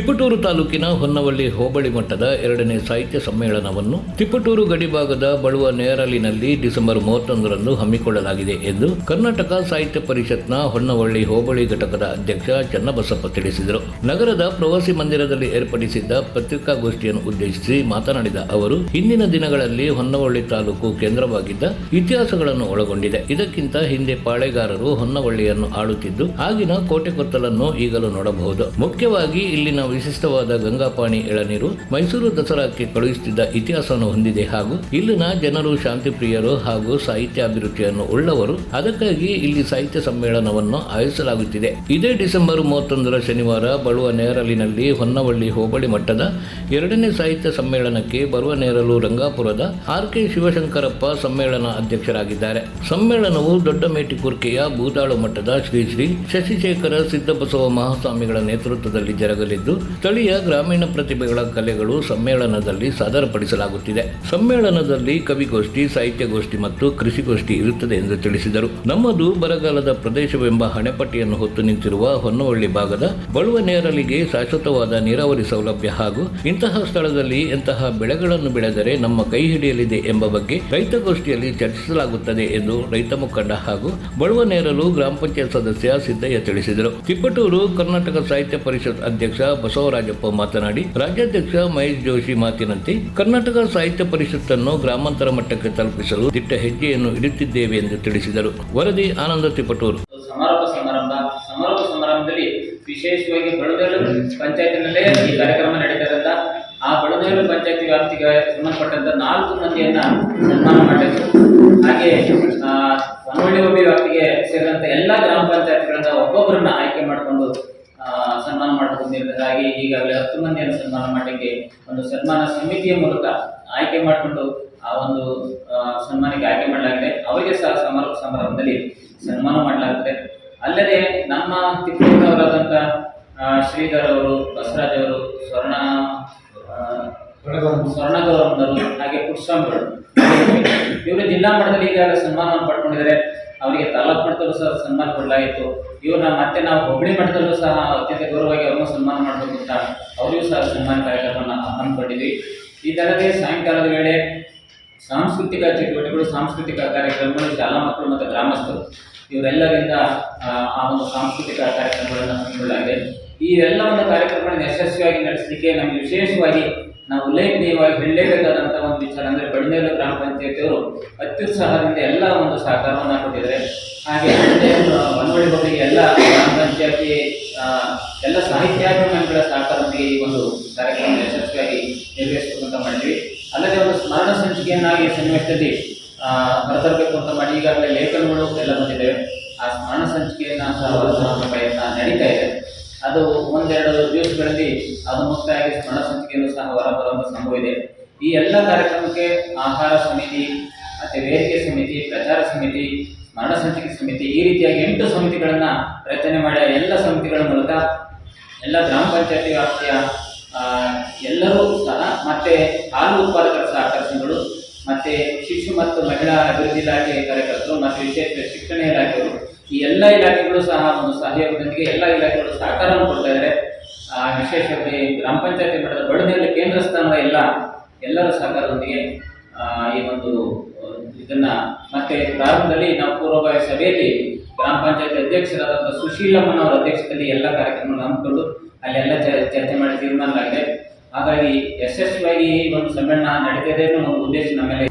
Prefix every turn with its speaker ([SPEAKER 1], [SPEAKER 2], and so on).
[SPEAKER 1] ತಿಪಟೂರು ತಾಲೂಕಿನ ಹೊನ್ನವಳ್ಳಿ ಹೋಬಳಿ ಮಟ್ಟದ 2ನೇ ಸಾಹಿತ್ಯ ಸಮ್ಮೇಳನವನ್ನು ತಿಪಟೂರು ಗಡಿಭಾಗದ ಬಳುವ ನೇರಲಿನಲ್ಲಿ ಡಿಸೆಂಬರ್ 31ರಂದು ಹಮ್ಮಿಕೊಳ್ಳಲಾಗಿದೆ ಎಂದು ಕರ್ನಾಟಕ ಸಾಹಿತ್ಯ ಪರಿಷತ್ನ ಹೊನ್ನವಳ್ಳಿ ಹೋಬಳಿ ಘಟಕದ ಅಧ್ಯಕ್ಷ ಚನ್ನಬಸಪ್ಪ ತಿಳಿಸಿದರು. ನಗರದ ಪ್ರವಾಸಿ ಮಂದಿರದಲ್ಲಿ ಏರ್ಪಡಿಸಿದ್ದ ಪತ್ರಿಕಾಗೋಷ್ಠಿಯನ್ನು ಉದ್ದೇಶಿಸಿ ಮಾತನಾಡಿದ ಅವರು, ಹಿಂದಿನ ದಿನಗಳಲ್ಲಿ ಹೊನ್ನವಳ್ಳಿ ತಾಲೂಕು ಕೇಂದ್ರವಾಗಿದ್ದ ಇತಿಹಾಸಗಳನ್ನು ಒಳಗೊಂಡಿದೆ. ಇದಕ್ಕಿಂತ ಹಿಂದೆ ಪಾಳೆಗಾರರು ಹೊನ್ನವಳ್ಳಿಯನ್ನು ಆಳುತ್ತಿದ್ದು ಆಗಿನ ಕೋಟೆ ಕೊತ್ತಲನ್ನು ಈಗಲೂ ನೋಡಬಹುದು. ಮುಖ್ಯವಾಗಿ ಇಲ್ಲಿನ ವಿಶಿಷ್ಟವಾದ ಗಂಗಾಪಾಣಿ ಎಳನೀರು ಮೈಸೂರು ದಸರಾಕ್ಕೆ ಕಳುಹಿಸುತ್ತಿದ್ದ ಇತಿಹಾಸವನ್ನು ಹೊಂದಿದೆ ಹಾಗೂ ಇಲ್ಲಿನ ಜನರು ಶಾಂತಿ ಪ್ರಿಯರು ಹಾಗೂ ಸಾಹಿತ್ಯಾಭಿರುಚಿಯನ್ನು ಉಳ್ಳವರು. ಅದಕ್ಕಾಗಿ ಇಲ್ಲಿ ಸಾಹಿತ್ಯ ಸಮ್ಮೇಳನವನ್ನು ಆಯೋಜಿಸಲಾಗುತ್ತಿದೆ. ಇದೇ ಡಿಸೆಂಬರ್ 31ರ ಶನಿವಾರ ಬಳುವ ನೇರಲಿನಲ್ಲಿ ಹೊನ್ನವಳ್ಳಿ ಹೋಬಳಿ ಮಟ್ಟದ 2ನೇ ಸಾಹಿತ್ಯ ಸಮ್ಮೇಳನಕ್ಕೆ ಬರುವ ನೇರಲು ರಂಗಾಪುರದ ಆರ್.ಕೆ. ಶಿವಶಂಕರಪ್ಪ ಸಮ್ಮೇಳನ ಅಧ್ಯಕ್ಷರಾಗಿದ್ದಾರೆ. ಸಮ್ಮೇಳನವು ದೊಡ್ಡ ಮೇಟಿಕುರ್ಕೆಯ ಬೂದಾಳು ಮಠದ ಶ್ರೀ ಶ್ರೀ ಶಶಿಶೇಖರ ಸಿದ್ದಬಸವ ಮಹಾಸ್ವಾಮಿಗಳ ನೇತೃತ್ವದಲ್ಲಿ ಜರುಗಲಿದ್ದು ಸ್ಥಳೀಯ ಗ್ರಾಮೀಣ ಪ್ರತಿಭೆಗಳ ಕಲೆಗಳು ಸಮ್ಮೇಳನದಲ್ಲಿ ಸಾದರಪಡಿಸಲಾಗುತ್ತಿದೆ. ಸಮ್ಮೇಳನದಲ್ಲಿ ಕವಿಗೋಷ್ಠಿ, ಸಾಹಿತ್ಯಗೋಷ್ಠಿ ಮತ್ತು ಕೃಷಿಗೋಷ್ಠಿ ಇರುತ್ತದೆ ಎಂದು ತಿಳಿಸಿದರು. ನಮ್ಮದು ಬರಗಾಲದ ಪ್ರದೇಶವೆಂಬ ಹಣೆಪಟ್ಟಿಯನ್ನು ಹೊತ್ತು ನಿಂತಿರುವ ಹೊನ್ನವಳ್ಳಿ ಭಾಗದ ಬಳುವ ನೇರಲಿಗೆ ಶಾಶ್ವತವಾದ ನೀರಾವರಿ ಸೌಲಭ್ಯ ಹಾಗೂ ಇಂತಹ ಸ್ಥಳದಲ್ಲಿ ಎಂತಹ ಬೆಳೆಗಳನ್ನು ಬೆಳೆದರೆ ನಮ್ಮ ಕೈ ಹಿಡಿಯಲಿದೆ ಎಂಬ ಬಗ್ಗೆ ರೈತಗೋಷ್ಠಿಯಲ್ಲಿ ಚರ್ಚಿಸಲಾಗುತ್ತದೆ ಎಂದು ರೈತ ಮುಖಂಡ ಹಾಗೂ ಬಳುವ ನೇರಲು ಗ್ರಾಮ ಪಂಚಾಯತ್ ಸದಸ್ಯ ಸಿದ್ದಯ್ಯ ತಿಳಿಸಿದರು. ತಿಪಟೂರು ಕರ್ನಾಟಕ ಸಾಹಿತ್ಯ ಪರಿಷತ್ ಅಧ್ಯಕ್ಷ ಬಸವರಾಜಪ್ಪ ಮಾತನಾಡಿ, ರಾಜ್ಯಾಧ್ಯಕ್ಷ ಮಹೇಶ್ ಜೋಶಿ ಮಾತಿನಂತೆ ಕರ್ನಾಟಕ ಸಾಹಿತ್ಯ ಪರಿಷತ್ತನ್ನು ಗ್ರಾಮಾಂತರ ಮಟ್ಟಕ್ಕೆ ತಲುಪಿಸಲು ದಿಟ್ಟ ಹೆಜ್ಜೆಯನ್ನು ಇಡುತ್ತಿದ್ದೇವೆ ಎಂದು ತಿಳಿಸಿದರು. ವರದಿ ಆನಂದ ತಿಪಟೂರು.
[SPEAKER 2] ಸಮಾರೋಪ ಸಮಾರಂಭದಲ್ಲಿ ವಿಶೇಷವಾಗಿ ಬಳುದೇರು ಪಂಚಾಯತಿನಲ್ಲೇ ಈ ಕಾರ್ಯಕ್ರಮ ನಡೀತಾರಲ್ಲ, ಆ ಬಳುದೇರು ಪಂಚಾಯತಿ ವ್ಯಾಪ್ತಿಗೆ ಸಂಬಂಧಪಟ್ಟಂತ 4 ಮಂದಿಯನ್ನ ಸನ್ಮಾನ ಮಾಡಿದ್ರು. ಹಾಗೆ ಹೊನ್ನವಳ್ಳಿ ಹೋಬಳಿ ವ್ಯಾಪ್ತಿಗೆ ಸೇರಿದಂತ ಎಲ್ಲಾ ಗ್ರಾಮ ಪಂಚಾಯತ್ಗಳಿಂದ ಒಬ್ಬೊಬ್ಬರನ್ನ ಆಯ್ಕೆ ಮಾಡಿಕೊಂಡು ಸನ್ಮಾನ ಮಾಡಬೇಕು ನಿರ್ಧಾರವಾಗಿ ಈಗಾಗಲೇ 10 ಮಂದಿಯನ್ನು ಸನ್ಮಾನ ಮಾಡಲಿಕ್ಕೆ ಒಂದು ಸನ್ಮಾನ ಸಮಿತಿಯ ಮೂಲಕ ಆಯ್ಕೆ ಮಾಡಿಕೊಂಡು ಆ ಒಂದು ಸನ್ಮಾನಕ್ಕೆ ಆಯ್ಕೆ ಮಾಡಲಾಗಿದೆ. ಅವರಿಗೆ ಸಹ ಸಮಾರೋಪ ಸಮಾರಂಭದಲ್ಲಿ ಸನ್ಮಾನ ಮಾಡಲಾಗ್ತದೆ. ಅಲ್ಲದೆ ನಮ್ಮ ತಿಪ್ಪೂರವರಾದಂಥ ಶ್ರೀಧರ್ ಅವರು, ಬಸವರಾಜ್ ಅವರು, ಸ್ವರ್ಣಗೌರವರು, ಹಾಗೆ ಪುರುಷಾಮಿಗಳು ಇವರು ಜಿಲ್ಲಾ ಮಟ್ಟದಲ್ಲಿ ಈಗಾಗಲೇ ಸನ್ಮಾನವನ್ನು ಪಡ್ಕೊಂಡಿದ್ದಾರೆ. ಅವರಿಗೆ ತಾಲೂಕು ಮಟ್ಟದಲ್ಲೂ ಸಹ ಸನ್ಮಾನ ಕೊಡಲಾಗಿತ್ತು. ಇವ್ರನ್ನ ಮತ್ತೆ ನಾವು ಹೋಬಳಿ ಮಟ್ಟದಲ್ಲೂ ಸಹ ಅತ್ಯಂತ ಗೌರವವಾಗಿ ಅವ್ರನ್ನ ಸನ್ಮಾನ ಮಾಡಬೇಕು ಅಂತ ಅವರಿಗೂ ಸಹ ಸನ್ಮಾನ ಕಾರ್ಯಕ್ರಮವನ್ನು ಹಮ್ಮಿಕೊಂಡಿದ್ವಿ. ಇದಲ್ಲದೆ ಸಾಯಂಕಾಲದ ವೇಳೆ ಸಾಂಸ್ಕೃತಿಕ ಚಟುವಟಿಕೆಗಳು, ಸಾಂಸ್ಕೃತಿಕ ಕಾರ್ಯಕ್ರಮಗಳು, ಶಾಲಾ ಮಕ್ಕಳು ಮತ್ತು ಗ್ರಾಮಸ್ಥರು ಇವರೆಲ್ಲರಿಂದ ಆ ಒಂದು ಸಾಂಸ್ಕೃತಿಕ ಕಾರ್ಯಕ್ರಮಗಳನ್ನು ಹಮ್ಮಿಕೊಳ್ಳಲಾಗಿದೆ. ಈ ಎಲ್ಲ ಒಂದು ಕಾರ್ಯಕ್ರಮಗಳನ್ನು ಯಶಸ್ವಿಯಾಗಿ ನಡೆಸಲಿಕ್ಕೆ ನಮಗೆ ವಿಶೇಷವಾಗಿ ನಾವು ಉಲ್ಲೇಖನೀಯವಾಗಿ ಹೇಳಲೇಬೇಕಾದಂಥ ಒಂದು ವಿಚಾರ ಅಂದರೆ ಬಳಿನೇರು ಗ್ರಾಮ ಪಂಚಾಯತಿಯವರು ಅತ್ಯುತ್ಸಾಹದಿಂದ ಎಲ್ಲ ಒಂದು ಸಹಕಾರವನ್ನು ಕೊಟ್ಟಿದ್ದಾರೆ. ಹಾಗೆ ಹೊನ್ನವಳ್ಳಿ ಹೋಬಳಿಗೆ ಎಲ್ಲ ಗ್ರಾಮ ಪಂಚಾಯತಿ ಎಲ್ಲ ಸಾಹಿತ್ಯಾಭಿಮಾನಿಗಳ ಸಹಕಾರದೊಂದಿಗೆ ಈ ಒಂದು ಕಾರ್ಯಕ್ರಮ ಯಶಸ್ವಿಯಾಗಿ ನಿರ್ವಹಿಸಬೇಕು ಅಂತ ಮಾಡಿದ್ವಿ. ಅಲ್ಲದೆ ಒಂದು ಸ್ಮರಣ ಸಂಚಿಕೆಯನ್ನಾಗಿ ಸನ್ನಿವೇಶದಲ್ಲಿ ಹೊರತರಬೇಕು ಅಂತ ಮಾಡಿ ಈಗಾಗಲೇ ಲೇಖನಗಳು ಎಲ್ಲ ಬಂದಿದ್ದೇವೆ. ಆ ಸ್ಮರಣ ಸಂಚಿಕೆಯನ್ನು ಸಹ ಪ್ರಯತ್ನ ನಡೀತಾ ಇದೆ. ಅದು 1-2 ದಿವಸಗಳಲ್ಲಿ ಅದು ಮುಕ್ತಾಗಿ ಸ್ಮರಣ ಸಂಚಿಕೆಯನ್ನು ಸಹ ಹೊರಬರುವಂಥ ಸಂಭವ ಇದೆ. ಈ ಎಲ್ಲ ಕಾರ್ಯಕ್ರಮಕ್ಕೆ ಆಹಾರ ಸಮಿತಿ ಮತ್ತು ವೇದಿಕೆ ಸಮಿತಿ, ಪ್ರಚಾರ ಸಮಿತಿ, ಸ್ಮರಣ ಸಂಚಿಕೆ ಸಮಿತಿ, ಈ ರೀತಿಯಾಗಿ 8 ಸಮಿತಿಗಳನ್ನು ರಚನೆ ಮಾಡಿ ಎಲ್ಲ ಸಮಿತಿಗಳ ಮೂಲಕ ಎಲ್ಲ ಗ್ರಾಮ ಪಂಚಾಯತಿ ವ್ಯಾಪ್ತಿಯ ಎಲ್ಲರೂ ಸಹ ಮತ್ತೆ ಹಾಲು ಉತ್ಪಾದಕರ ಸಹಕಾರಿಗಳು ಮತ್ತು ಶಿಶು ಮತ್ತು ಮಹಿಳಾ ಅಭಿವೃದ್ಧಿ ಇಲಾಖೆ ಕಾರ್ಯಕರ್ತರು ಮತ್ತು ವಿಶೇಷ ಶಿಕ್ಷಣ ಇಲಾಖೆಗಳು, ಈ ಎಲ್ಲ ಇಲಾಖೆಗಳು ಸಹ ಒಂದು ಸಹಯೋಗದೊಂದಿಗೆ ಎಲ್ಲ ಇಲಾಖೆಗಳು ಸಹಕಾರವನ್ನು ಕೊಡ್ತಾ ಇದ್ದಾರೆ. ವಿಶೇಷವಾಗಿ ಗ್ರಾಮ ಪಂಚಾಯತಿ ಮಟ್ಟದ ಬಳುದೇರು ಕೇಂದ್ರ ಸ್ಥಾನದ ಎಲ್ಲರ ಸಹಕಾರದೊಂದಿಗೆ ಈ ಒಂದು ಇದನ್ನು ಮತ್ತೆ ಪ್ರಾರಂಭದಲ್ಲಿ ನಾವು ಪೂರ್ವಭಾವಿ ಸಭೆಯಲ್ಲಿ ಗ್ರಾಮ ಪಂಚಾಯತಿ ಅಧ್ಯಕ್ಷರಾದಂಥ ಸುಶೀಲಮ್ಮನವರ ಅಧ್ಯಕ್ಷತೆಯಲ್ಲಿ ಎಲ್ಲ ಕಾರ್ಯಕ್ರಮವನ್ನು ಹಮ್ಮಿಕೊಂಡು ಅಲ್ಲೆಲ್ಲ ಚರ್ಚೆ ಮಾಡಿ ತೀರ್ಮಾನ ಆಗಿದೆ. ಹಾಗಾಗಿ ಯಶಸ್ವಿಯಾಗಿ ಈ ಒಂದು ಸಮ್ಮೇಳನ ನಡೀತಿದೆ ಅನ್ನೋ ಒಂದು ಉದ್ದೇಶ ನಮ್ಮೆಲ್ಲ